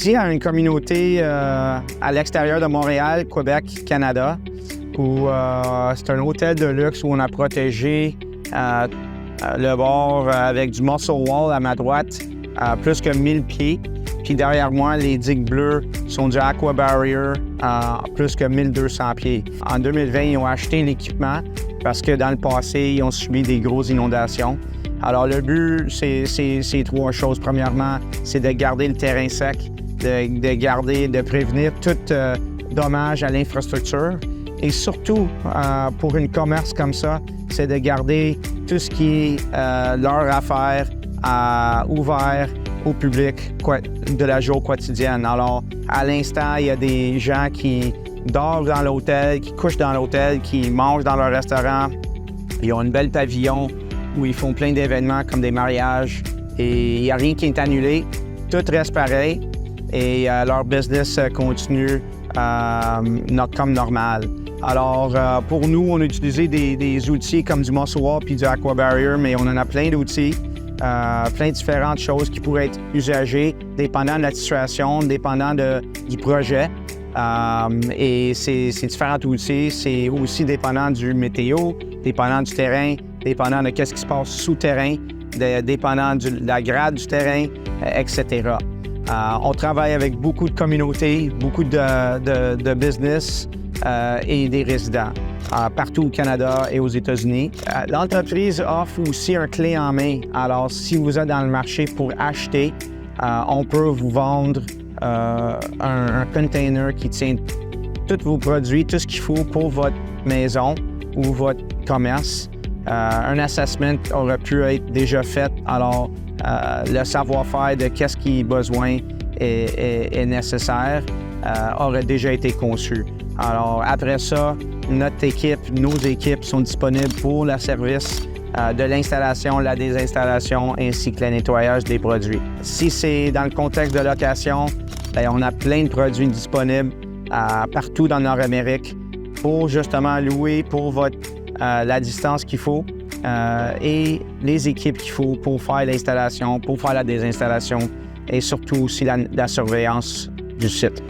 ici à une communauté à l'extérieur de Montréal, Québec, Canada, où c'est un hôtel de luxe où on a protégé le bord avec du muscle wall à ma droite, plus que 1000 pieds. Puis derrière moi, les digues bleues sont du Aqua Barrier, plus que 1200 pieds. En 2020, ils ont acheté l'équipement parce que dans le passé, ils ont subi des grosses inondations. Alors le but, c'est trois choses. Premièrement, c'est de garder le terrain sec, de prévenir tout dommage à l'infrastructure. Et surtout, pour un commerce comme ça, c'est de garder tout ce qui est leur affaire ouvert au public de la journée quotidienne. Alors, à l'instant, il y a des gens qui dorment dans l'hôtel, qui couchent dans l'hôtel, qui mangent dans leur restaurant. Ils ont une belle pavillon où ils font plein d'événements comme des mariages et il n'y a rien qui est annulé. Tout reste pareil et leur business continue comme normal. Alors, pour nous, on a utilisé des outils comme du Muscle Wall puis du Aqua Barrier, mais on en a plein d'outils, plein de différentes choses qui pourraient être usagées dépendant de la situation, dépendant du projet. Et ces différents outils, c'est aussi dépendant du météo, dépendant du terrain, dépendant de ce qui se passe sous-terrain, dépendant de la grade du terrain, etc. On travaille avec beaucoup de communautés, beaucoup de business et des résidents partout au Canada et aux États-Unis. L'entreprise offre aussi un clé en main. Alors, si vous êtes dans le marché pour acheter, on peut vous vendre un container qui tient tous vos produits, tout ce qu'il faut pour votre maison ou votre commerce. Un assessment aurait pu être déjà fait, alors le savoir-faire de qu'est-ce qui est besoin est nécessaire aurait déjà été conçu. Alors après ça, notre équipe, nos équipes sont disponibles pour le service de l'installation, la désinstallation ainsi que le nettoyage des produits. Si c'est dans le contexte de location, bien, on a plein de produits disponibles partout dans Nord-Amérique pour justement louer pour la distance qu'il faut et les équipes qu'il faut pour faire l'installation, pour faire la désinstallation et surtout aussi la surveillance du site.